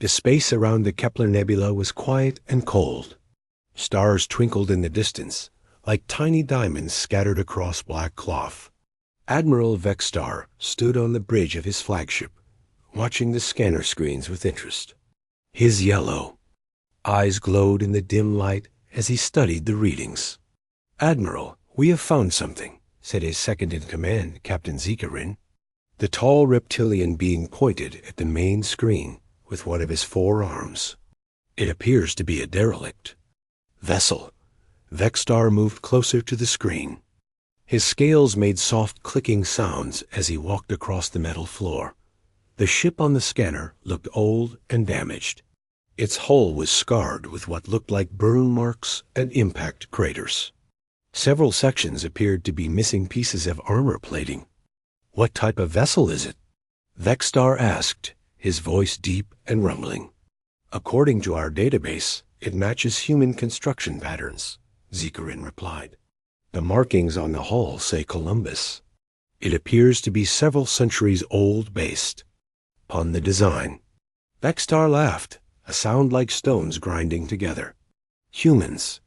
The space around the Kepler Nebula was quiet and cold. Stars twinkled in the distance, like tiny diamonds scattered across black cloth. Admiral Vexstar stood on the bridge of his flagship, watching the scanner screens with interest. His yellow eyes glowed in the dim light as he studied the readings. "Admiral, we have found something," said his second-in-command, Captain Zikarin. The tall reptilian being pointed at the main screen with one of his 4 arms. "It appears to be a derelict vessel." Vexstar moved closer to the screen. His scales made soft clicking sounds as he walked across the metal floor. The ship on the scanner looked old and damaged. Its hull was scarred with what looked like burn marks and impact craters. Several sections appeared to be missing pieces of armor plating. "What type of vessel is it?" Vexstar asked, his voice deep and rumbling. "According to our database, it matches human construction patterns," Zikarin replied. "The markings on the hull say Columbus. It appears to be several centuries old based upon the design." Vexstar laughed, a sound like stones grinding together. "Humans,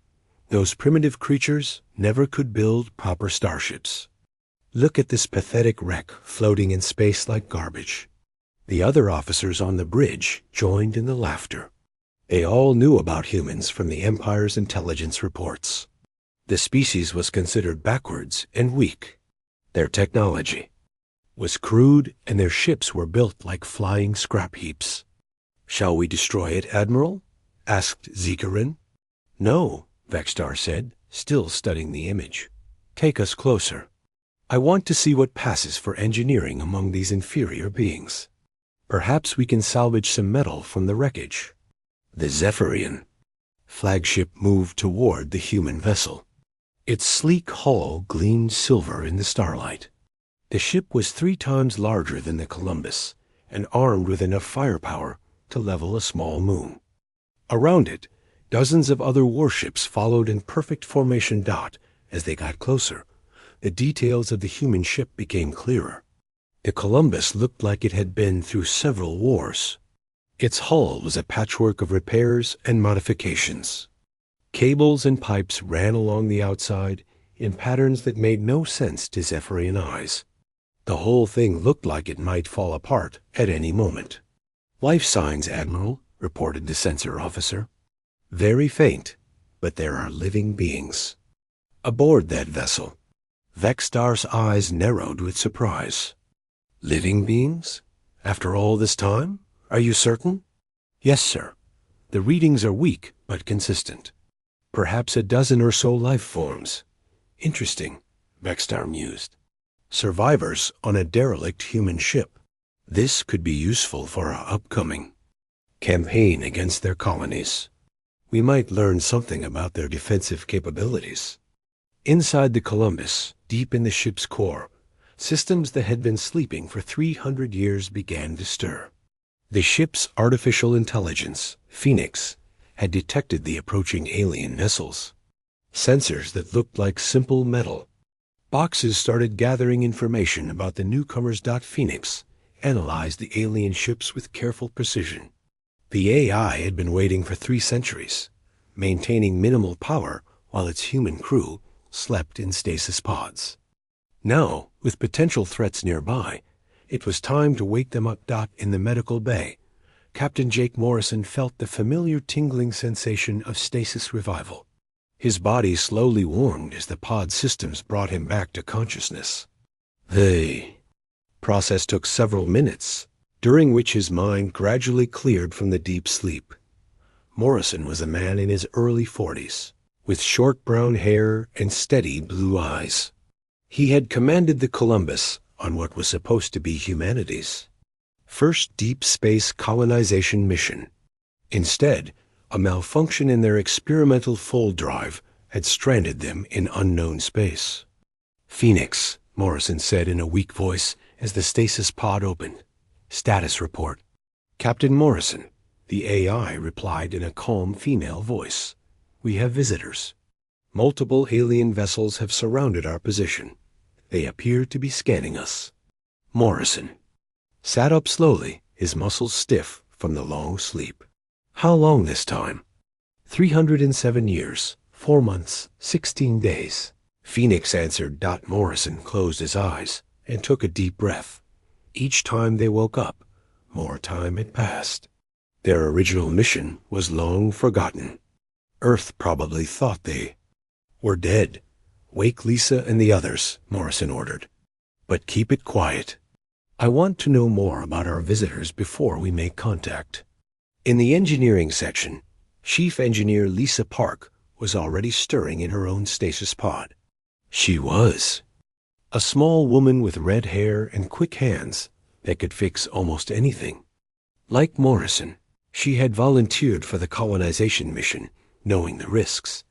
those primitive creatures, never could build proper starships. Look at this pathetic wreck floating in space like garbage." The other officers on the bridge joined in the laughter. They all knew about humans from the Empire's intelligence reports. The species was considered backwards and weak. Their technology was crude, and their ships were built like flying scrap heaps. "Shall we destroy it, Admiral?" asked Zikarin. "No," Vexstar said, still studying the image. "Take us closer. I want to see what passes for engineering among these inferior beings. Perhaps we can salvage some metal from the wreckage." The Zephyrian flagship moved toward the human vessel. Its sleek hull gleamed silver in the starlight. The ship was 3 times larger than the Columbus and armed with enough firepower to level a small moon. Around it, dozens of other warships followed in perfect formation. As they got closer, the details of the human ship became clearer. The Columbus looked like it had been through several wars. Its hull was a patchwork of repairs and modifications. Cables and pipes ran along the outside in patterns that made no sense to Zephyrian eyes. The whole thing looked like it might fall apart at any moment. "Life signs, Admiral," reported the sensor officer. "Very faint, but there are living beings aboard that vessel." Vexstar's eyes narrowed with surprise. "Living beings? After all this time? Are you certain?" "Yes, sir. The readings are weak but consistent. Perhaps a dozen or so life forms." "Interesting," Vexstar mused. "Survivors on a derelict human ship. This could be useful for our upcoming campaign against their colonies. We might learn something about their defensive capabilities." Inside the Columbus, deep in the ship's core, systems that had been sleeping for 300 years began to stir. The ship's artificial intelligence, Phoenix, had detected the approaching alien vessels. Sensors that looked like simple metal boxes started gathering information about the newcomers. Phoenix analyzed the alien ships with careful precision. The AI had been waiting for 3 centuries, maintaining minimal power while its human crew slept in stasis pods. Now, with potential threats nearby, it was time to wake them up. In the medical bay, Captain Jake Morrison felt the familiar tingling sensation of stasis revival. His body slowly warmed as the pod systems brought him back to consciousness. The process took several minutes, during which his mind gradually cleared from the deep sleep. Morrison was a man in his early 40s, with short brown hair and steady blue eyes. He had commanded the Columbus on what was supposed to be humanity's first deep space colonization mission. Instead, a malfunction in their experimental fold drive had stranded them in unknown space. "Phoenix," Morrison said in a weak voice as the stasis pod opened. "Status report." "Captain Morrison," the AI replied in a calm female voice. "We have visitors. Multiple alien vessels have surrounded our position. They appear to be scanning us." Morrison sat up slowly, his muscles stiff from the long sleep. How long this time? 307 years, 4 months, 16 days. Phoenix answered. Morrison closed his eyes and took a deep breath. Each time they woke up, more time had passed. Their original mission was long forgotten. Earth probably thought they were dead. Wake Lisa and the others, Morrison ordered. But keep it quiet. I want to know more about our visitors before we make contact. In the engineering section, Chief Engineer Lisa Park was already stirring in her own stasis pod. She was a small woman with red hair and quick hands that could fix almost anything. Like Morrison, she had volunteered for the colonization mission, knowing the risks.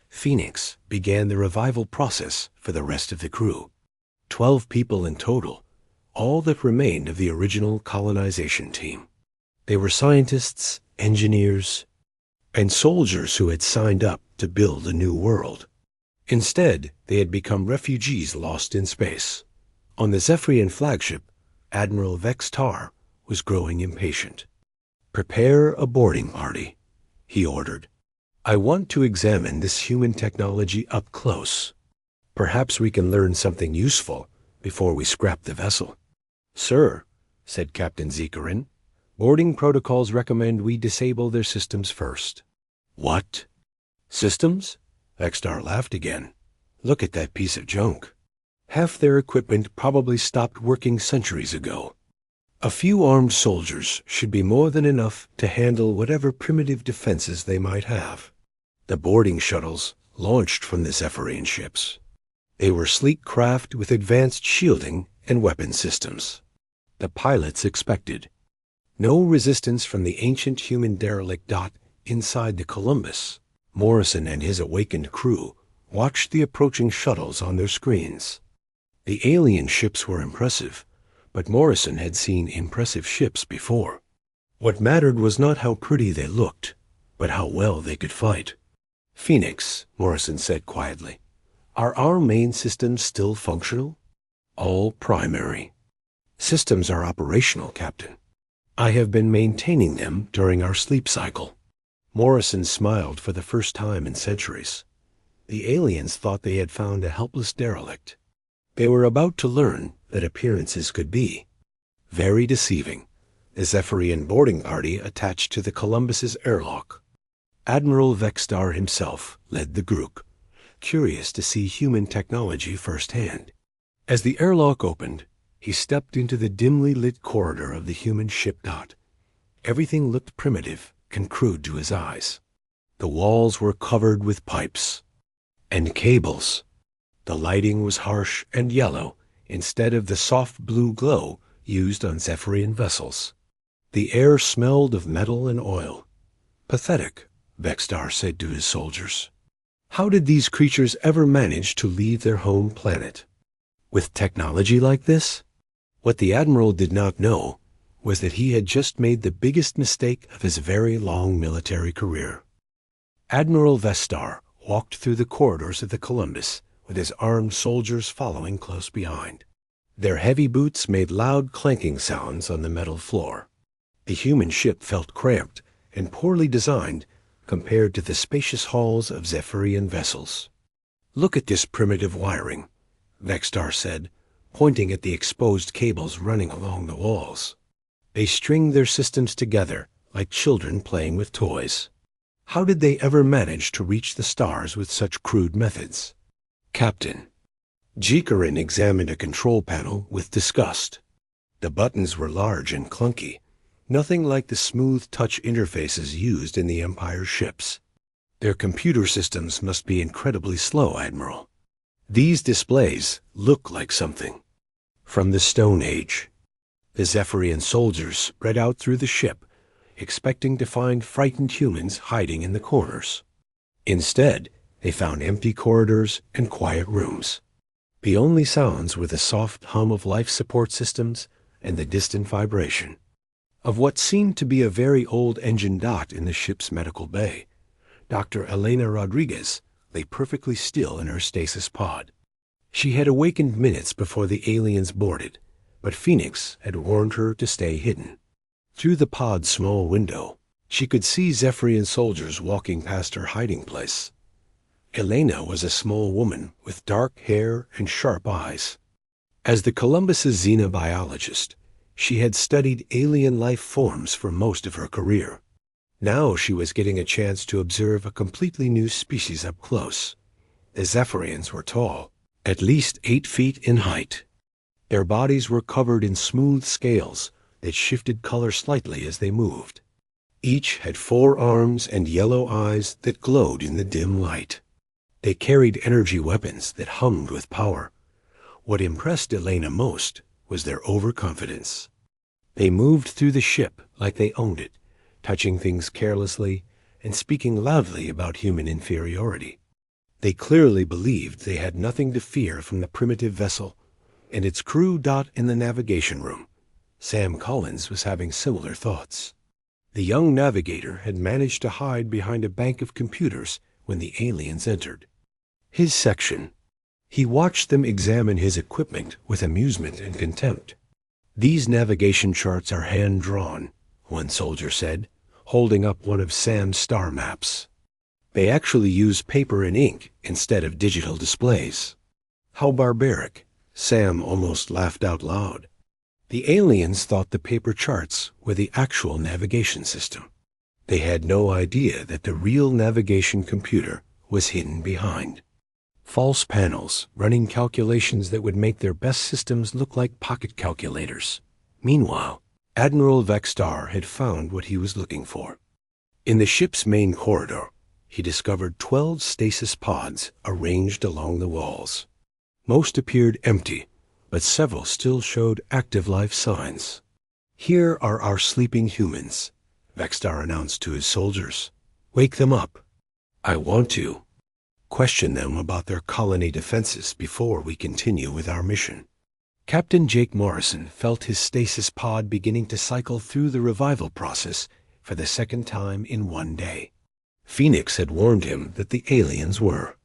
Phoenix began the revival process for the rest of the crew. 12 people in total, all that remained of the original colonization team. They were scientists, engineers, and soldiers who had signed up to build a new world. Instead, they had become refugees lost in space. On the Zephyrian flagship, Admiral Vex Tar was growing impatient. "Prepare a boarding party," he ordered. "I want to examine this human technology up close. Perhaps we can learn something useful before we scrap the vessel." "Sir," said Captain Zikarin, "boarding protocols recommend we disable their systems first." "What? Systems?" Vextar laughed again. "Look at that piece of junk. Half their equipment probably stopped working centuries ago. A few armed soldiers should be more than enough to handle whatever primitive defenses they might have." The boarding shuttles launched from the Zephyrian ships. They were sleek craft with advanced shielding and weapon systems. The pilots expected no resistance from the ancient human derelict. Inside the Columbus, Morrison and his awakened crew watched the approaching shuttles on their screens. The alien ships were impressive, but Morrison had seen impressive ships before. What mattered was not how pretty they looked, but how well they could fight. "Phoenix," Morrison said quietly, "are our main systems still functional?" "All primary. Systems are operational, Captain. I have been maintaining them during our sleep cycle." Morrison smiled for the first time in centuries. The aliens thought they had found a helpless derelict. They were about to learn that appearances could be very deceiving. The Zephyrian boarding party attached to the Columbus's airlock. Admiral Vextar himself led the group, curious to see human technology firsthand. As the airlock opened, he stepped into the dimly lit corridor of the human ship. Everything looked primitive and crude to his eyes. The walls were covered with pipes and cables. The lighting was harsh and yellow instead of the soft blue glow used on Zephyrian vessels. The air smelled of metal and oil. "Pathetic," Vextar said to his soldiers. "How did these creatures ever manage to leave their home planet? With technology like this?" What the Admiral did not know was that he had just made the biggest mistake of his very long military career. Admiral Vestar walked through the corridors of the Columbus, with his armed soldiers following close behind. Their heavy boots made loud clanking sounds on the metal floor. The human ship felt cramped and poorly designed compared to the spacious halls of Zephyrian vessels. "Look at this primitive wiring," Vextar said, pointing at the exposed cables running along the walls. "They string their systems together like children playing with toys. How did they ever manage to reach the stars with such crude methods?" "Captain." Jikarin examined a control panel with disgust. The buttons were large and clunky, nothing like the smooth touch interfaces used in the Empire's ships. "Their computer systems must be incredibly slow, Admiral. These displays look like something from the Stone Age." The Zephyrian soldiers spread out through the ship, expecting to find frightened humans hiding in the corners. Instead, they found empty corridors and quiet rooms. The only sounds were the soft hum of life support systems and the distant vibration of what seemed to be a very old engine. In the ship's medical bay, Dr. Elena Rodriguez lay perfectly still in her stasis pod. She had awakened minutes before the aliens boarded, but Phoenix had warned her to stay hidden. Through the pod's small window, she could see Zephyrian soldiers walking past her hiding place. Elena was a small woman with dark hair and sharp eyes. As the Columbus's xenobiologist, she had studied alien life forms for most of her career. Now she was getting a chance to observe a completely new species up close. The Zephyrians were tall, at least 8 feet in height. Their bodies were covered in smooth scales that shifted color slightly as they moved. Each had 4 arms and yellow eyes that glowed in the dim light. They carried energy weapons that hummed with power. What impressed Elena most was their overconfidence. They moved through the ship like they owned it, touching things carelessly and speaking loudly about human inferiority. They clearly believed they had nothing to fear from the primitive vessel and its crew. In the navigation room, Sam Collins was having similar thoughts. The young navigator had managed to hide behind a bank of computers when the aliens entered. His section. He watched them examine his equipment with amusement and contempt. "These navigation charts are hand-drawn," one soldier said, holding up one of Sam's star maps. "They actually use paper and ink instead of digital displays." How barbaric! Sam almost laughed out loud. The aliens thought the paper charts were the actual navigation system. They had no idea that the real navigation computer was hidden behind false panels running calculations that would make their best systems look like pocket calculators. Meanwhile, Admiral Vexstar had found what he was looking for. In the ship's main corridor, he discovered 12 stasis pods arranged along the walls. Most appeared empty, but several still showed active life signs. "Here are our sleeping humans," Vexstar announced to his soldiers. "Wake them up. I want to question them about their colony defenses before we continue with our mission." Captain Jake Morrison felt his stasis pod beginning to cycle through the revival process for the second time in one day. Phoenix had warned him that the aliens were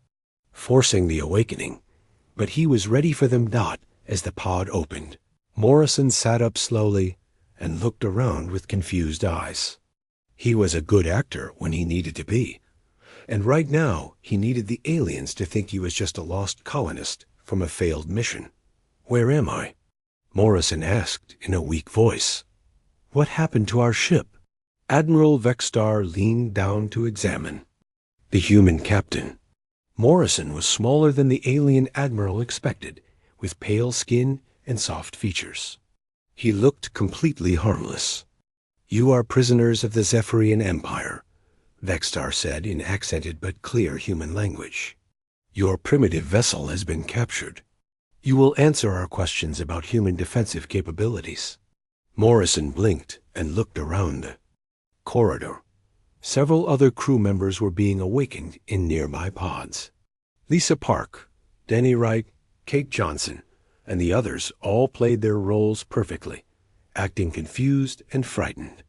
forcing the awakening, but he was ready for them. As the pod opened, Morrison sat up slowly and looked around with confused eyes. He was a good actor when he needed to be, and right now he needed the aliens to think he was just a lost colonist from a failed mission. "Where am I?" Morrison asked in a weak voice. "What happened to our ship?" Admiral Vexstar leaned down to examine the human captain. Morrison was smaller than the alien admiral expected, with pale skin and soft features. He looked completely harmless. "You are prisoners of the Zephyrian Empire," Vexstar said in accented but clear human language. "Your primitive vessel has been captured. You will answer our questions about human defensive capabilities." Morrison blinked and looked around the corridor. Several other crew members were being awakened in nearby pods. Lisa Park, Denny Wright, Kate Johnson, and the others all played their roles perfectly, acting confused and frightened.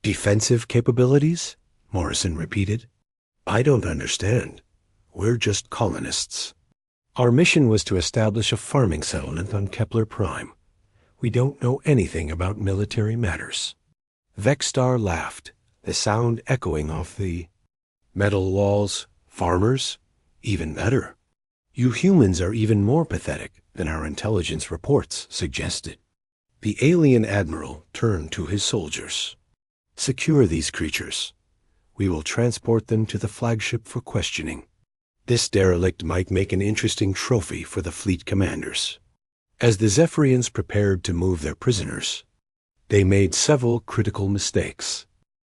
"Defensive capabilities?" Morrison repeated. "I don't understand. We're just colonists. Our mission was to establish a farming settlement on Kepler Prime. We don't know anything about military matters." Vexstar laughed, the sound echoing off the metal walls. "Farmers? Even better. You humans are even more pathetic than our intelligence reports suggested." The alien admiral turned to his soldiers. "Secure these creatures. We will transport them to the flagship for questioning. This derelict might make an interesting trophy for the fleet commanders." As the Zephyrians prepared to move their prisoners, they made several critical mistakes.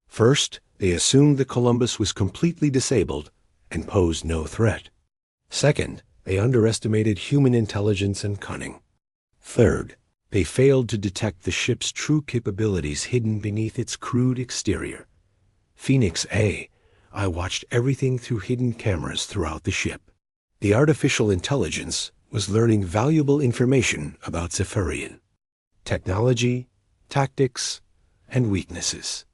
First, they assumed the Columbus was completely disabled and posed no threat. Second, they underestimated human intelligence and cunning. Third, they failed to detect the ship's true capabilities hidden beneath its crude exterior. Phoenix A, I watched everything through hidden cameras throughout the ship. The artificial intelligence was learning valuable information about Zephyrian technology, tactics, and weaknesses.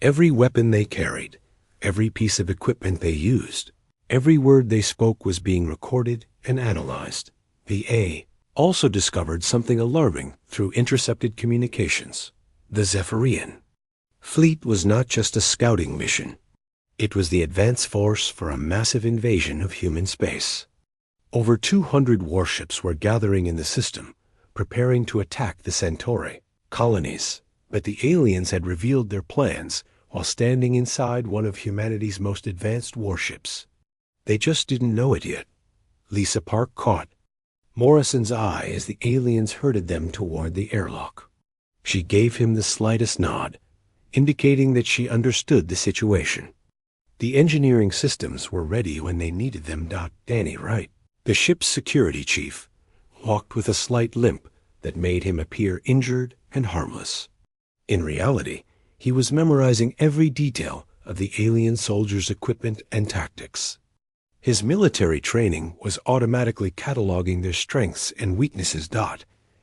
Every weapon they carried, every piece of equipment they used, every word they spoke was being recorded and analyzed. The A also discovered something alarming through intercepted communications. The Zephyrian Fleet was not just a scouting mission. It was the advance force for a massive invasion of human space. Over 200 warships were gathering in the system, preparing to attack the Centauri colonies, but the aliens had revealed their plans while standing inside one of humanity's most advanced warships. They just didn't know it yet. Lisa Park caught Morrison's eye as the aliens herded them toward the airlock. She gave him the slightest nod, indicating that she understood the situation. The engineering systems were ready when they needed them. Danny Wright, the ship's security chief, walked with a slight limp that made him appear injured and harmless. In reality, he was memorizing every detail of the alien soldiers' equipment and tactics. His military training was automatically cataloging their strengths and weaknesses.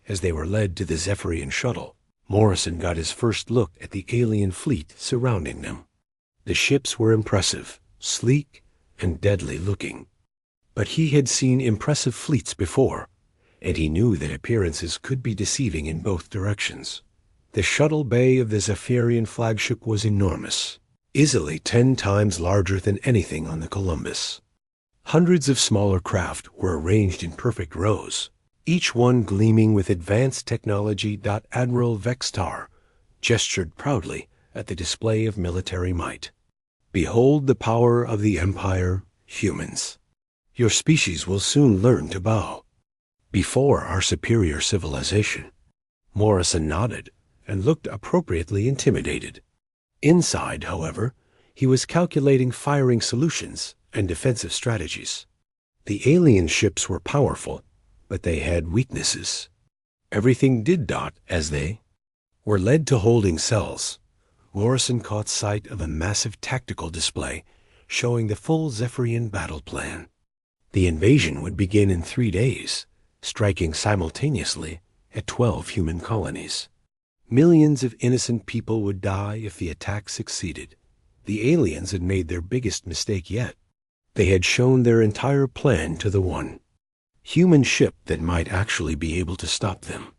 As they were led to the Zephyrian shuttle, Morrison got his first look at the alien fleet surrounding them. The ships were impressive, sleek, and deadly looking. But he had seen impressive fleets before, and he knew that appearances could be deceiving in both directions. The shuttle bay of the Zephyrian flagship was enormous, easily 10 times larger than anything on the Columbus. Hundreds of smaller craft were arranged in perfect rows, each one gleaming with advanced technology. Admiral Vextar gestured proudly at the display of military might. Behold the power of the Empire, humans. Your species will soon learn to bow before our superior civilization. Morrison nodded and looked appropriately intimidated. Inside, however, he was calculating firing solutions and defensive strategies. The alien ships were powerful, but they had weaknesses. Everything did. As they were led to holding cells, Morrison caught sight of a massive tactical display showing the full Zephyrian battle plan. The invasion would begin in 3 days, striking simultaneously at 12 human colonies. Millions of innocent people would die if the attack succeeded. The aliens had made their biggest mistake yet. They had shown their entire plan to the one human ship that might actually be able to stop them.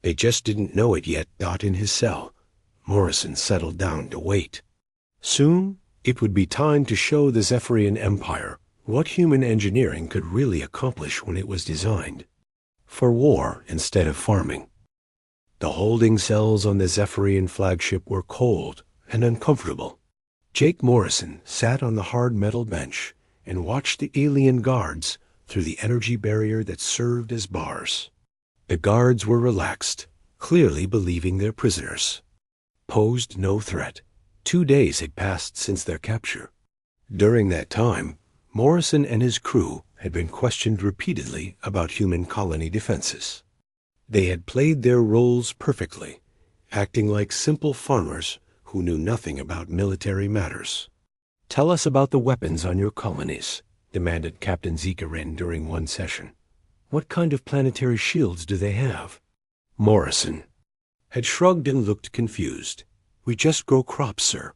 They just didn't know it yet. In his cell, Morrison settled down to wait. Soon, it would be time to show the Zephyrian Empire what human engineering could really accomplish when it was designed for war instead of farming. The holding cells on the Zephyrian flagship were cold and uncomfortable. Jake Morrison sat on the hard metal bench and watched the alien guards through the energy barrier that served as bars. The guards were relaxed, clearly believing their prisoners posed no threat. 2 days had passed since their capture. During that time, Morrison and his crew had been questioned repeatedly about human colony defenses. They had played their roles perfectly, acting like simple farmers who knew nothing about military matters. "Tell us about the weapons on your colonies," demanded Captain Zikarin during one session. "What kind of planetary shields do they have?" Morrison had shrugged and looked confused. "We just grow crops, sir.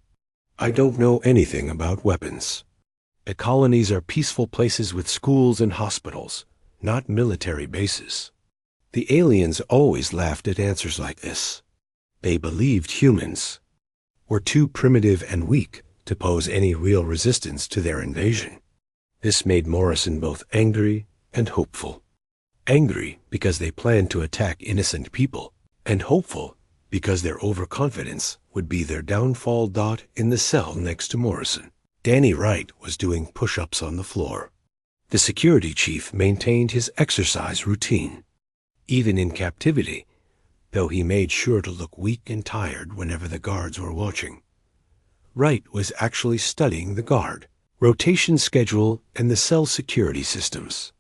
I don't know anything about weapons. The colonies are peaceful places with schools and hospitals, not military bases." The aliens always laughed at answers like this. They believed humans were too primitive and weak to pose any real resistance to their invasion. This made Morrison both angry and hopeful. Angry because they planned to attack innocent people, and hopeful because their overconfidence would be their downfall. In the cell next to Morrison, Danny Wright was doing push-ups on the floor. The security chief maintained his exercise routine, even in captivity, though he made sure to look weak and tired whenever the guards were watching. Wright was actually studying the guard rotation schedule and the cell security systems.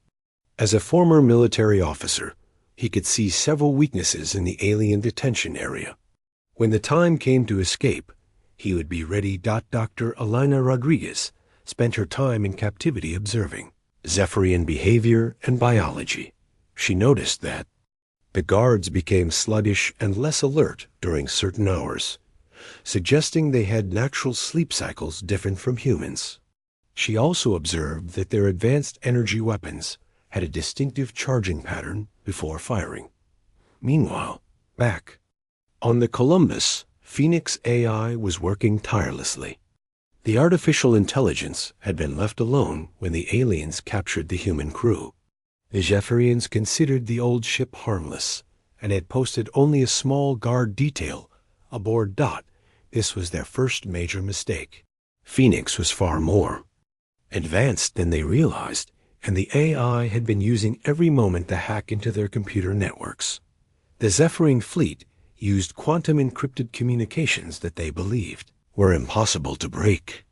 As a former military officer, he could see several weaknesses in the alien detention area. When the time came to escape, he would be ready. Dr. Elena Rodriguez spent her time in captivity observing Zephyrian behavior and biology. She noticed that the guards became sluggish and less alert during certain hours, suggesting they had natural sleep cycles different from humans. She also observed that their advanced energy weapons had a distinctive charging pattern before firing. Meanwhile, back on the Columbus, Phoenix AI was working tirelessly. The artificial intelligence had been left alone when the aliens captured the human crew. The Zephyrians considered the old ship harmless and had posted only a small guard detail aboard Dot. This was their first major mistake. Phoenix was far more advanced than they realized, and the AI had been using every moment to hack into their computer networks. The Zephyrian fleet used quantum-encrypted communications that they believed were impossible to break.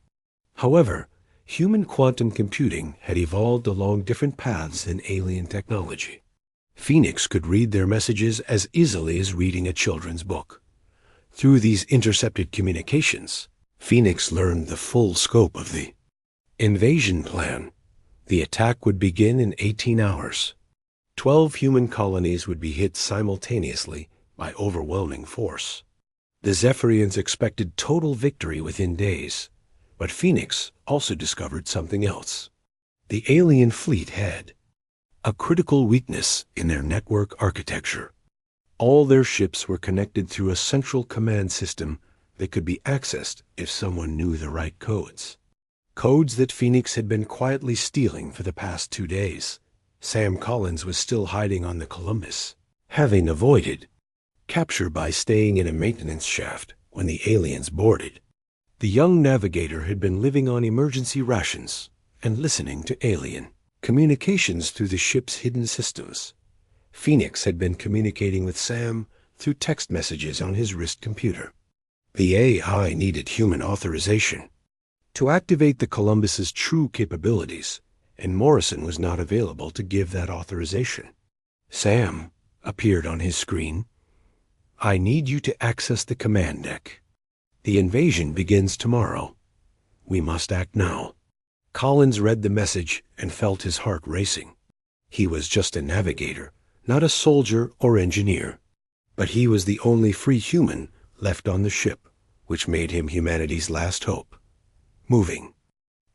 However, human quantum computing had evolved along different paths than alien technology. Phoenix could read their messages as easily as reading a children's book. Through these intercepted communications, Phoenix learned the full scope of the invasion plan. The attack would begin in 18 hours. 12 human colonies would be hit simultaneously by overwhelming force. The Zephyrians expected total victory within days, but Phoenix also discovered something else. The alien fleet had a critical weakness in their network architecture. All their ships were connected through a central command system that could be accessed if someone knew the right codes. Codes that Phoenix had been quietly stealing for the past 2 days. Sam Collins was still hiding on the Columbus, having avoided capture by staying in a maintenance shaft when the aliens boarded. The young navigator had been living on emergency rations and listening to alien communications through the ship's hidden systems. Phoenix had been communicating with Sam through text messages on his wrist computer. The AI needed human authorization to activate the Columbus's true capabilities, and Morrison was not available to give that authorization. Sam appeared on his screen. I need you to access the command deck. The invasion begins tomorrow. We must act now. Collins read the message and felt his heart racing. He was just a navigator, not a soldier or engineer. But he was the only free human left on the ship, which made him humanity's last hope. Moving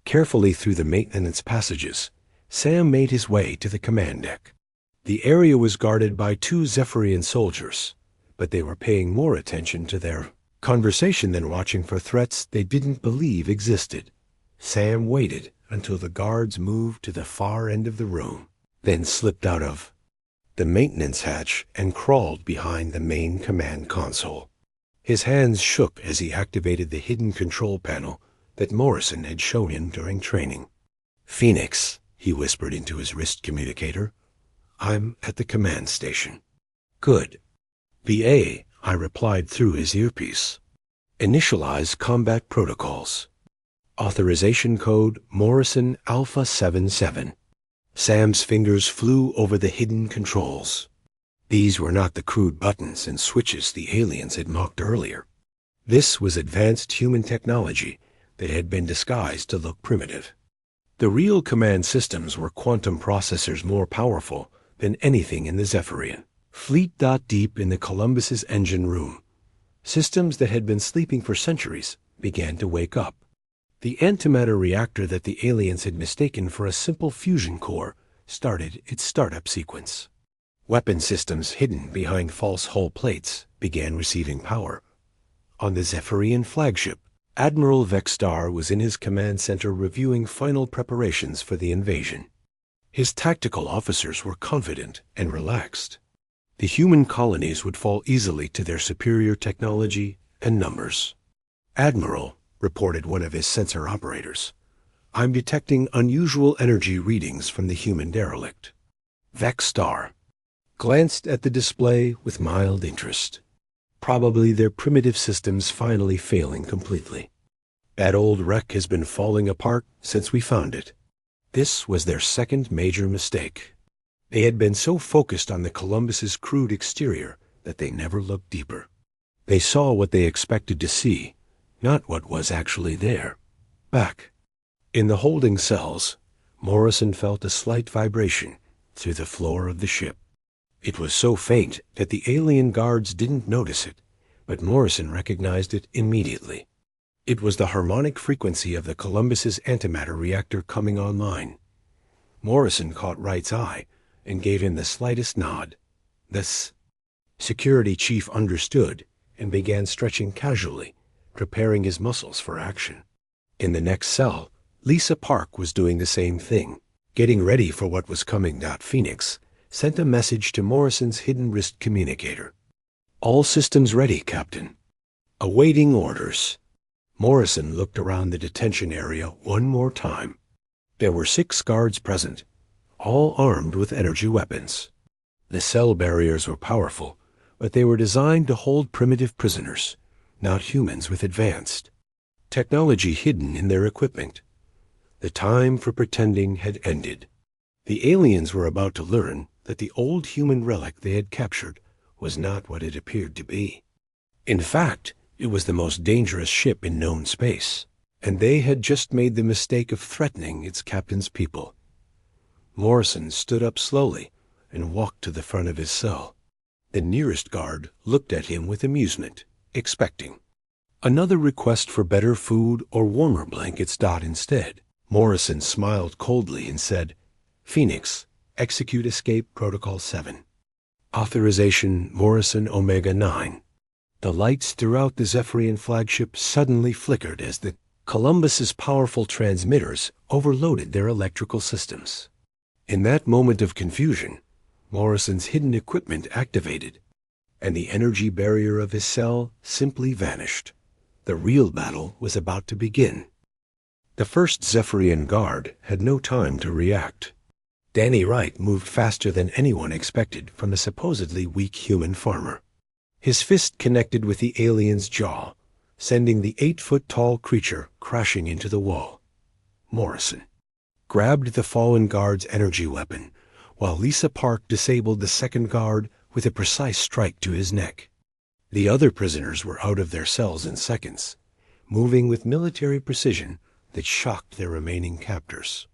carefully through the maintenance passages, Sam made his way to the command deck. The area was guarded by 2 Zephyrian soldiers, but they were paying more attention to their conversation than watching for threats they didn't believe existed. Sam waited until the guards moved to the far end of the room, then slipped out of the maintenance hatch and crawled behind the main command console. His hands shook as he activated the hidden control panel that Morrison had shown him during training. Phoenix, he whispered into his wrist communicator. I'm at the command station. Good. BA, I replied through his earpiece. Initialize combat protocols. Authorization code Morrison Alpha 77. Sam's fingers flew over the hidden controls. These were not the crude buttons and switches the aliens had mocked earlier. This was advanced human technology that had been disguised to look primitive. The real command systems were quantum processors more powerful than anything in the Zephyrian fleet. Deep in the Columbus's engine room, systems that had been sleeping for centuries began to wake up. The antimatter reactor that the aliens had mistaken for a simple fusion core started its startup sequence. Weapon systems hidden behind false hull plates began receiving power. On the Zephyrian flagship, Admiral Vexstar was in his command center reviewing final preparations for the invasion. His tactical officers were confident and relaxed. The human colonies would fall easily to their superior technology and numbers. Admiral, reported one of his sensor operators, I'm detecting unusual energy readings from the human derelict. Vexstar glanced at the display with mild interest. Probably their primitive systems finally failing completely. That old wreck has been falling apart since we found it. This was their second major mistake. They had been so focused on the Columbus's crude exterior that they never looked deeper. They saw what they expected to see, not what was actually there. Back in the holding cells, Morrison felt a slight vibration through the floor of the ship. It was so faint that the alien guards didn't notice it, but Morrison recognized it immediately. It was the harmonic frequency of the Columbus's antimatter reactor coming online. Morrison caught Wright's eye and gave him the slightest nod. The security chief understood and began stretching casually, preparing his muscles for action. In the next cell, Lisa Park was doing the same thing, getting ready for what was coming. Phoenix sent a message to Morrison's hidden wrist communicator. "All systems ready, Captain." "Awaiting orders." Morrison looked around the detention area one more time. There were 6 guards present, all armed with energy weapons. The cell barriers were powerful, but they were designed to hold primitive prisoners, not humans with advanced technology hidden in their equipment. The time for pretending had ended. The aliens were about to learn that the old human relic they had captured was not what it appeared to be. In fact, it was the most dangerous ship in known space, and they had just made the mistake of threatening its captain's people. Morrison stood up slowly and walked to the front of his cell. The nearest guard looked at him with amusement, expecting another request for better food or warmer blankets. Instead, Morrison smiled coldly and said, "Phoenix, execute Escape Protocol 7. Authorization Morrison Omega 9. The lights throughout the Zephyrian flagship suddenly flickered as the Columbus's powerful transmitters overloaded their electrical systems. In that moment of confusion, Morrison's hidden equipment activated, and the energy barrier of his cell simply vanished. The real battle was about to begin. The first Zephyrian guard had no time to react. Danny Wright moved faster than anyone expected from the supposedly weak human farmer. His fist connected with the alien's jaw, sending the 8-foot-tall creature crashing into the wall. Morrison grabbed the fallen guard's energy weapon, while Lisa Park disabled the second guard with a precise strike to his neck. The other prisoners were out of their cells in seconds, moving with military precision that shocked their remaining captors.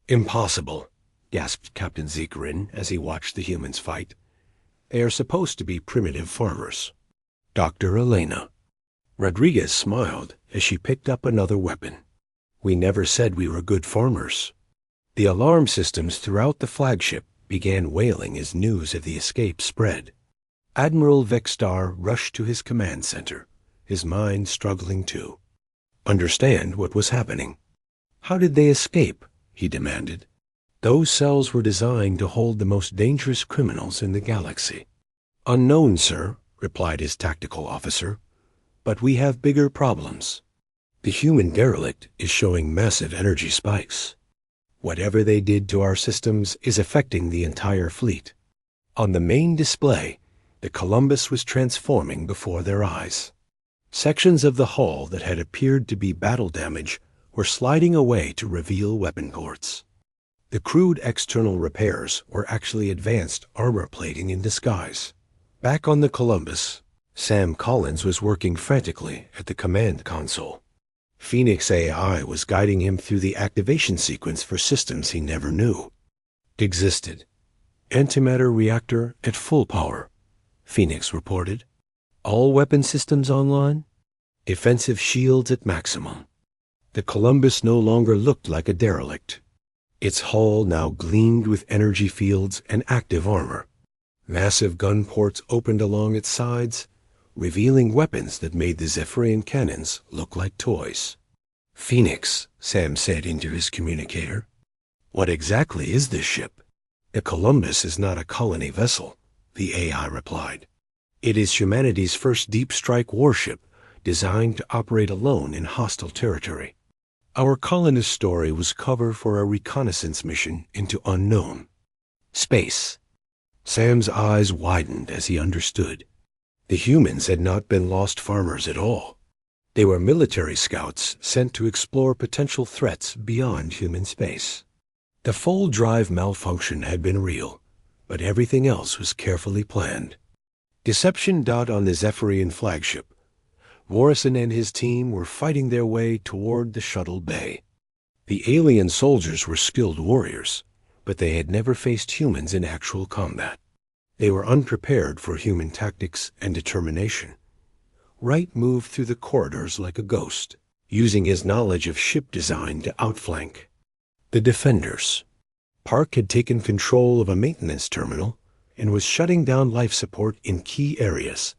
"Impossible," gasped Captain Zikarin as he watched the humans fight. "They are supposed to be primitive farmers." Dr. Elena Rodriguez smiled as she picked up another weapon. "We never said we were good farmers." The alarm systems throughout the flagship began wailing as news of the escape spread. Admiral Vexstar rushed to his command center, his mind struggling to understand what was happening. "How did they escape?" he demanded. "Those cells were designed to hold the most dangerous criminals in the galaxy." "Unknown, sir," replied his tactical officer, "but we have bigger problems. The human derelict is showing massive energy spikes. Whatever they did to our systems is affecting the entire fleet." On the main display, the Columbus was transforming before their eyes. Sections of the hull that had appeared to be battle damage were sliding away to reveal weapon ports. The crude external repairs were actually advanced armor plating in disguise. Back on the Columbus, Sam Collins was working frantically at the command console. Phoenix AI was guiding him through the activation sequence for systems he never knew existed. "Antimatter reactor at full power," Phoenix reported. "All weapon systems online. Defensive shields at maximum." The Columbus no longer looked like a derelict. Its hull now gleamed with energy fields and active armor. Massive gun ports opened along its sides, revealing weapons that made the Zephyrian cannons look like toys. "Phoenix," Sam said into his communicator. "What exactly is this ship?" "The Columbus is not a colony vessel," the AI replied. "It is humanity's first deep strike warship, designed to operate alone in hostile territory. Our colonist story was cover for a reconnaissance mission into unknown space." Sam's eyes widened as he understood. The humans had not been lost farmers at all. They were military scouts sent to explore potential threats beyond human space. The full drive malfunction had been real, but everything else was carefully planned. Deception. On the Zephyrian flagship, Morrison and his team were fighting their way toward the shuttle bay. The alien soldiers were skilled warriors, but they had never faced humans in actual combat. They were unprepared for human tactics and determination. Wright moved through the corridors like a ghost, using his knowledge of ship design to outflank the defenders. Park had taken control of a maintenance terminal and was shutting down life support in key areas,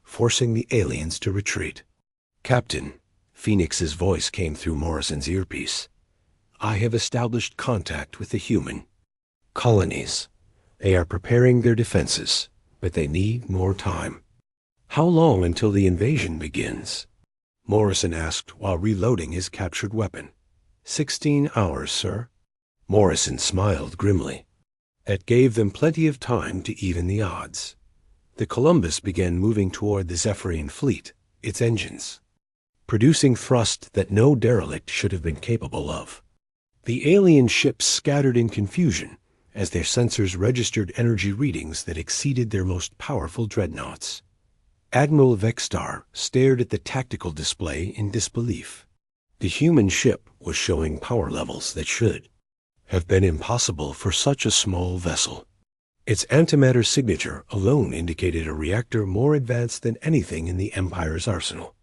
forcing the aliens to retreat. "Captain," Phoenix's voice came through Morrison's earpiece, "I have established contact with the human colonies. They are preparing their defenses, but they need more time." "How long until the invasion begins?" Morrison asked while reloading his captured weapon. 16 hours, sir." Morrison smiled grimly. That gave them plenty of time to even the odds. The Columbus began moving toward the Zephyrian fleet, its engines producing thrust that no derelict should have been capable of. The alien ships scattered in confusion as their sensors registered energy readings that exceeded their most powerful dreadnoughts. Admiral Vexstar stared at the tactical display in disbelief. The human ship was showing power levels that should have been impossible for such a small vessel. Its antimatter signature alone indicated a reactor more advanced than anything in the Empire's arsenal.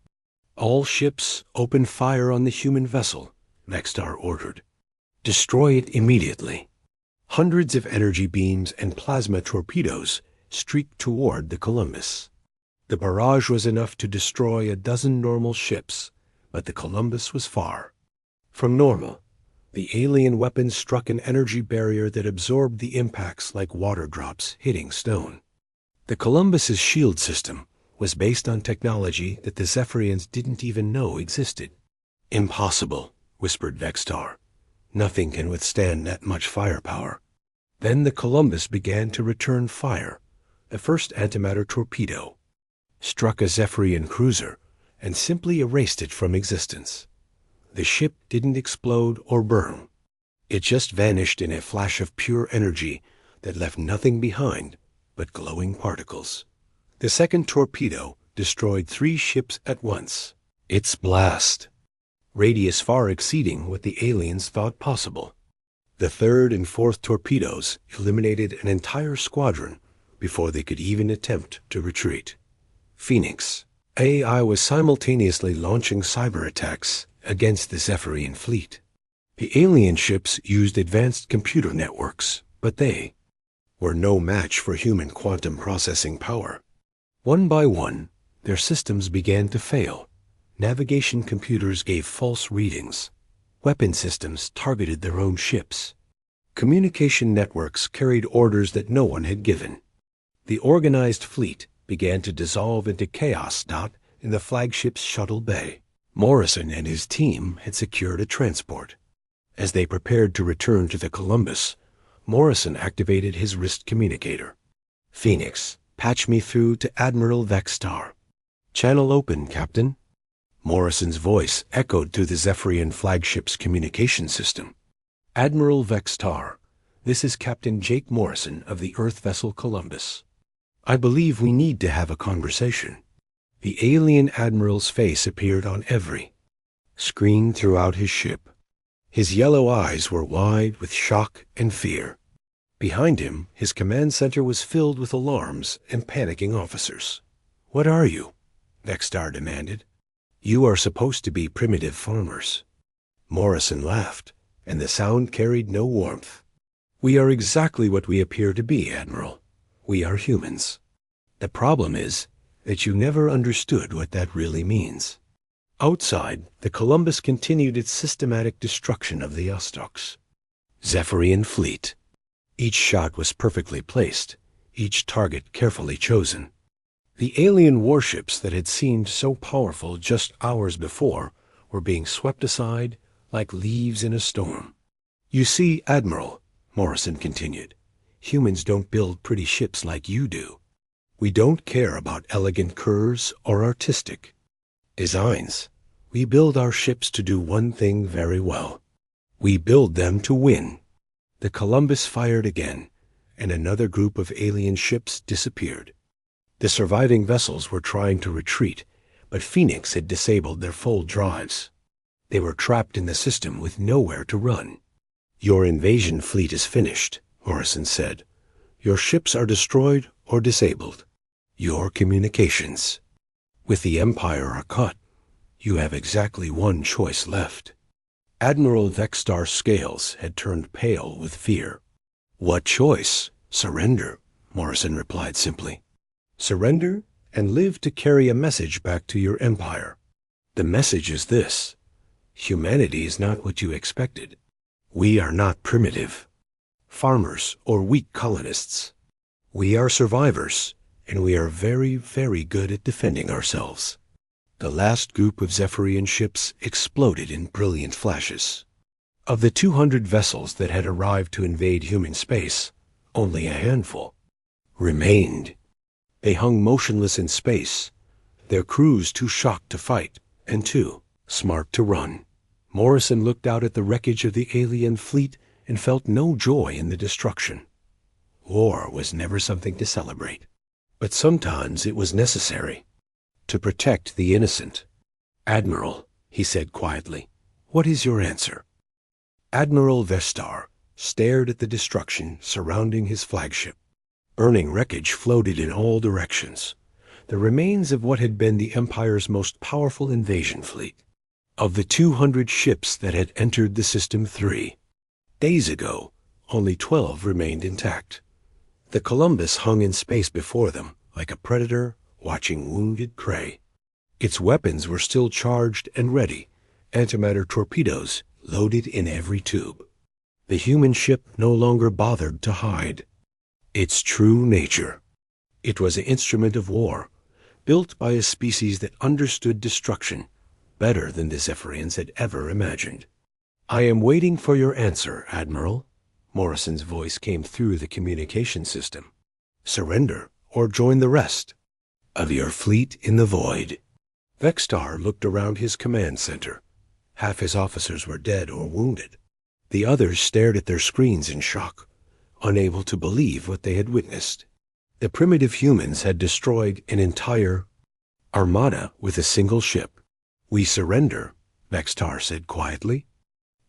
"All ships open fire on the human vessel," Vexstar ordered. "Destroy it immediately." Hundreds of energy beams and plasma torpedoes streaked toward the Columbus. The barrage was enough to destroy a dozen normal ships, but the Columbus was far from normal. The alien weapons struck an energy barrier that absorbed the impacts like water drops hitting stone. The Columbus's shield system was based on technology that the Zephyrians didn't even know existed. "Impossible," whispered Vexstar. "Nothing can withstand that much firepower." Then the Columbus began to return fire. The first antimatter torpedo struck a Zephyrian cruiser and simply erased it from existence. The ship didn't explode or burn. It just vanished in a flash of pure energy that left nothing behind but glowing particles. The second torpedo destroyed 3 ships at once, its blast radius far exceeding what the aliens thought possible. The third and fourth torpedoes eliminated an entire squadron before they could even attempt to retreat. Phoenix AI was simultaneously launching cyber attacks against the Zephyrian fleet. The alien ships used advanced computer networks, but they were no match for human quantum processing power. One by one, their systems began to fail. Navigation computers gave false readings. Weapon systems targeted their own ships. Communication networks carried orders that no one had given. The organized fleet began to dissolve into chaos. In the flagship's shuttle bay, Morrison and his team had secured a transport. As they prepared to return to the Columbus, Morrison activated his wrist communicator. "Phoenix, patch me through to Admiral Vexstar." "Channel open, Captain." Morrison's voice echoed through the Zephyrian flagship's communication system. "Admiral Vexstar, this is Captain Jake Morrison of the Earth vessel Columbus. I believe we need to have a conversation." The alien admiral's face appeared on every screen throughout his ship. His yellow eyes were wide with shock and fear. Behind him, his command center was filled with alarms and panicking officers. "What are you?" Vexstar demanded. "You are supposed to be primitive farmers." Morrison laughed, and the sound carried no warmth. "We are exactly what we appear to be, Admiral. We are humans. The problem is that you never understood what that really means." Outside, the Columbus continued its systematic destruction of the Ostoks. Zephyrian fleet. Each shot was perfectly placed, each target carefully chosen. The alien warships that had seemed so powerful just hours before were being swept aside like leaves in a storm. "You see, Admiral," Morrison continued, "humans don't build pretty ships like you do. We don't care about elegant curves or artistic designs. We build our ships to do one thing very well. We build them to win." The Columbus fired again, and another group of alien ships disappeared. The surviving vessels were trying to retreat, but Phoenix had disabled their full drives. They were trapped in the system with nowhere to run. "Your invasion fleet is finished," Morrison said. "Your ships are destroyed or disabled. Your communications with the Empire are cut. You have exactly one choice left." Admiral Vexstar's scales had turned pale with fear. "What choice?" "Surrender," Morrison replied simply. "Surrender, and live to carry a message back to your empire. The message is this: humanity is not what you expected. We are not primitive, farmers, or weak colonists. We are survivors, and we are very, very good at defending ourselves. The last group of Zephyrian ships exploded in brilliant flashes. Of the 200 vessels that had arrived to invade human space, only a handful remained. They hung motionless in space, their crews too shocked to fight and too smart to run. Morrison looked out at the wreckage of the alien fleet and felt no joy in the destruction. War was never something to celebrate, but sometimes it was necessary to protect the innocent. "Admiral," he said quietly, "what is your answer?" Admiral Vestar stared at the destruction surrounding his flagship. Burning wreckage floated in all directions, the remains of what had been the Empire's most powerful invasion fleet. Of the 200 ships that had entered the System 3 days ago, only 12 remained intact. The Columbus hung in space before them, like a predator watching wounded prey. Its weapons were still charged and ready, antimatter torpedoes loaded in every tube. The human ship no longer bothered to hide its true nature. It was an instrument of war, built by a species that understood destruction better than the Zephyrians had ever imagined. "I am waiting for your answer, Admiral." Morrison's voice came through the communication system. "Surrender or join the rest of your fleet in the void." Vextar looked around his command center. Half his officers were dead or wounded. The others stared at their screens in shock, unable to believe what they had witnessed. The primitive humans had destroyed an entire armada with a single ship. "We surrender," Vextar said quietly.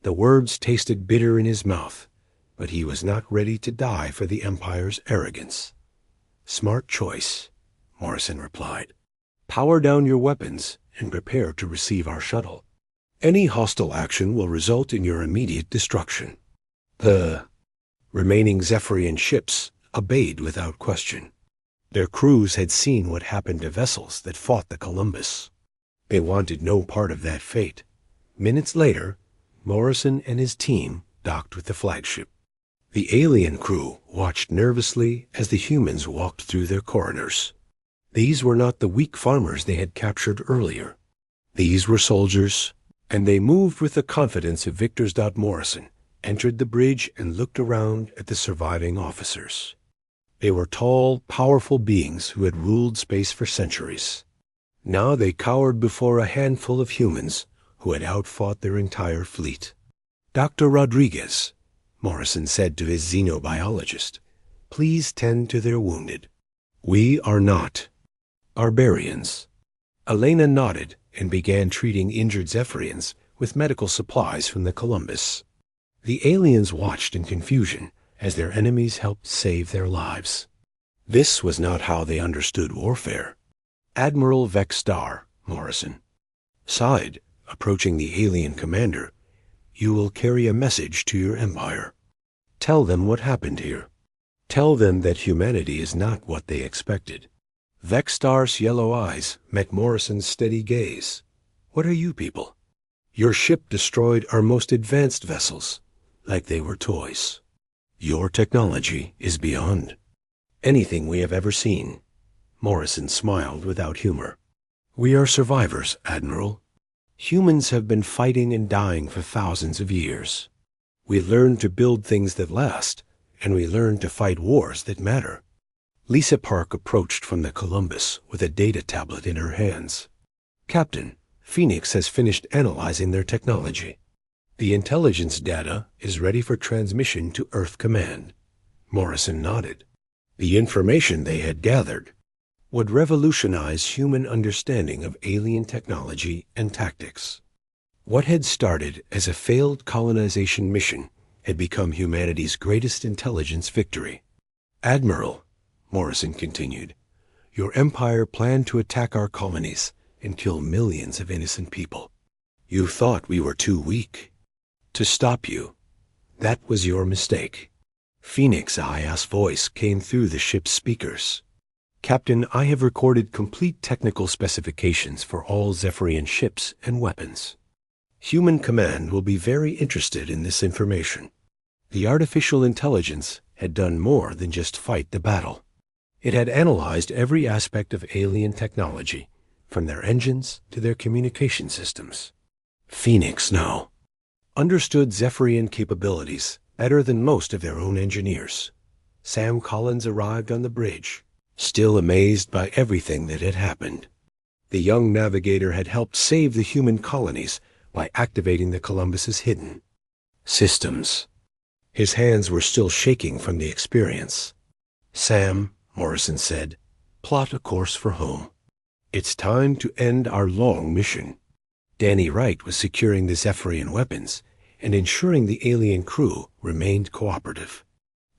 The words tasted bitter in his mouth, but he was not ready to die for the Empire's arrogance. "Smart choice," Morrison replied. "Power down your weapons and prepare to receive our shuttle. Any hostile action will result in your immediate destruction." The remaining Zephyrian ships obeyed without question. Their crews had seen what happened to vessels that fought the Columbus. They wanted no part of that fate. Minutes later, Morrison and his team docked with the flagship. The alien crew watched nervously as the humans walked through their corridors. These were not the weak farmers they had captured earlier. These were soldiers, and they moved with the confidence of victors. Morrison entered the bridge and looked around at the surviving officers. They were tall, powerful beings who had ruled space for centuries. Now they cowered before a handful of humans who had outfought their entire fleet. "Dr. Rodriguez," Morrison said to his xenobiologist, "please tend to their wounded. We are not barbarians." Elena nodded and began treating injured Zephyrians with medical supplies from the Columbus. The aliens watched in confusion as their enemies helped save their lives. This was not how they understood warfare. Admiral Vextar, Morrison sighed, approaching the alien commander. "You will carry a message to your empire. Tell them what happened here. Tell them that humanity is not what they expected." Vextar's yellow eyes met Morrison's steady gaze. "What are you people? Your ship destroyed our most advanced vessels, like they were toys. Your technology is beyond anything we have ever seen." Morrison smiled without humor. "We are survivors, Admiral. Humans have been fighting and dying for thousands of years. We learned to build things that last, and we learned to fight wars that matter." Lisa Park approached from the Columbus with a data tablet in her hands. "Captain, Phoenix has finished analyzing their technology. The intelligence data is ready for transmission to Earth Command." Morrison nodded. The information they had gathered would revolutionize human understanding of alien technology and tactics. What had started as a failed colonization mission had become humanity's greatest intelligence victory. "Admiral," Morrison continued, "your empire planned to attack our colonies and kill millions of innocent people. You thought we were too weak to stop you. That was your mistake." Phoenix Aya's voice came through the ship's speakers. Captain, I have recorded complete technical specifications for all Zephyrian ships and weapons. Human Command will be very interested in this information. The artificial intelligence had done more than just fight the battle. It had analyzed every aspect of alien technology, from their engines to their communication systems. Phoenix now understood Zephyrian capabilities better than most of their own engineers. Sam Collins arrived on the bridge, still amazed by everything that had happened. The young navigator had helped save the human colonies by activating the Columbus's hidden systems. His hands were still shaking from the experience. Sam, Morrison said, plot a course for home. It's time to end our long mission. Danny Wright was securing the Zephyrian weapons and ensuring the alien crew remained cooperative.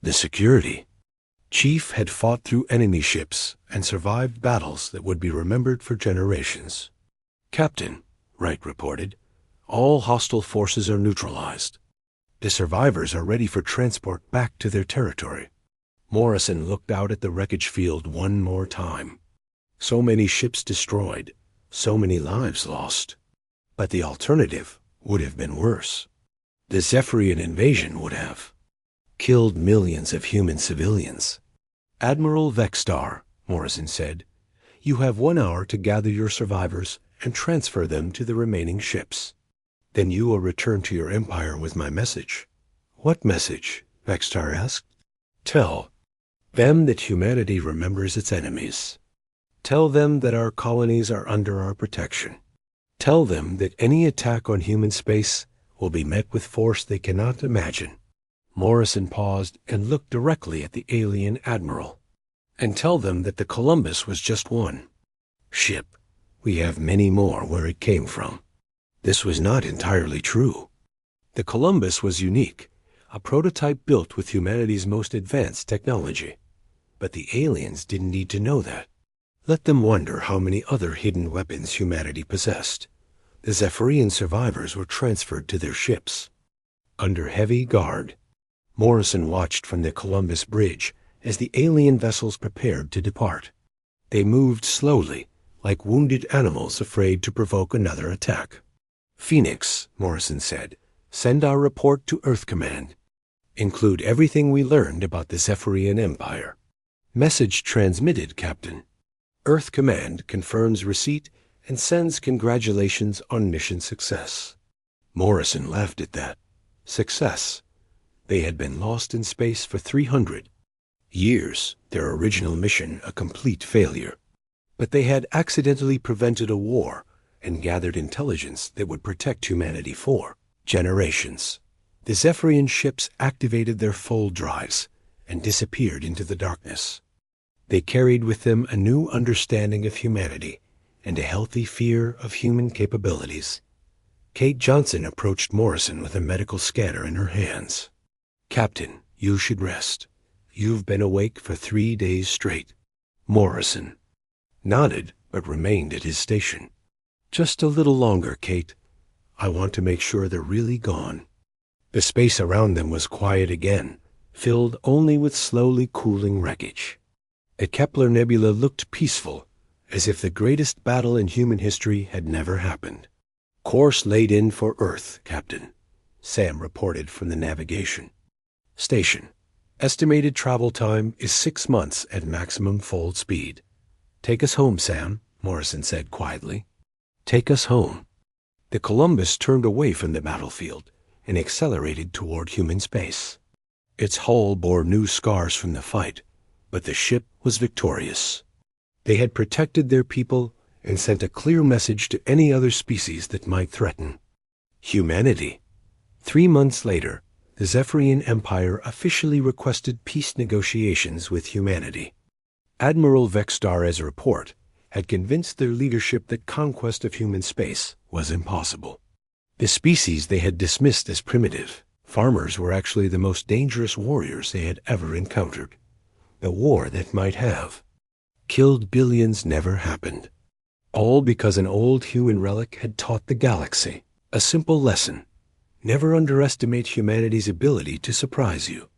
The security. Chief had fought through enemy ships and survived battles that would be remembered for generations. Captain, Wright reported, all hostile forces are neutralized. The survivors are ready for transport back to their territory. Morrison looked out at the wreckage field one more time. So many ships destroyed, so many lives lost. But the alternative would have been worse. The Zephyrian invasion would have killed millions of human civilians. Admiral Vexstar, Morrison said, you have 1 hour to gather your survivors and transfer them to the remaining ships. Then you will return to your empire with my message. What message? Vexstar asked. Tell them that humanity remembers its enemies. Tell them that our colonies are under our protection. Tell them that any attack on human space will be met with force they cannot imagine. Morrison paused and looked directly at the alien admiral. And tell them that the Columbus was just one ship. We have many more where it came from. This was not entirely true. The Columbus was unique, a prototype built with humanity's most advanced technology. But the aliens didn't need to know that. Let them wonder how many other hidden weapons humanity possessed. The Zephyrian survivors were transferred to their ships. Under heavy guard, Morrison watched from the Columbus bridge as the alien vessels prepared to depart. They moved slowly, like wounded animals afraid to provoke another attack. Phoenix, Morrison said, send our report to Earth Command. Include everything we learned about the Zephyrian Empire. Message transmitted, Captain. Earth Command confirms receipt and sends congratulations on mission success. Morrison laughed at that. Success. They had been lost in space for 300 years, their original mission a complete failure. But they had accidentally prevented a war and gathered intelligence that would protect humanity for generations. The Zephyrian ships activated their fold drives and disappeared into the darkness. They carried with them a new understanding of humanity and a healthy fear of human capabilities. Kate Johnson approached Morrison with a medical scanner in her hands. Captain, you should rest. You've been awake for 3 days straight. Morrison nodded but remained at his station. Just a little longer, Kate. I want to make sure they're really gone. The space around them was quiet again, filled only with slowly cooling wreckage. The Kepler Nebula looked peaceful, as if the greatest battle in human history had never happened. Course laid in for Earth, Captain, Sam reported from the navigation station. Estimated travel time is 6 months at maximum fold speed. Take us home, Sam, Morrison said quietly. Take us home. The Columbus turned away from the battlefield and accelerated toward human space. Its hull bore new scars from the fight, but the ship was victorious. They had protected their people and sent a clear message to any other species that might threaten humanity. 3 months later, the Zephyrian Empire officially requested peace negotiations with humanity. Admiral Vexstar's report had convinced their leadership that conquest of human space was impossible. The species they had dismissed as primitive, farmers, were actually the most dangerous warriors they had ever encountered. The war that might have killed billions never happened. All because an old human relic had taught the galaxy a simple lesson. Never underestimate humanity's ability to surprise you.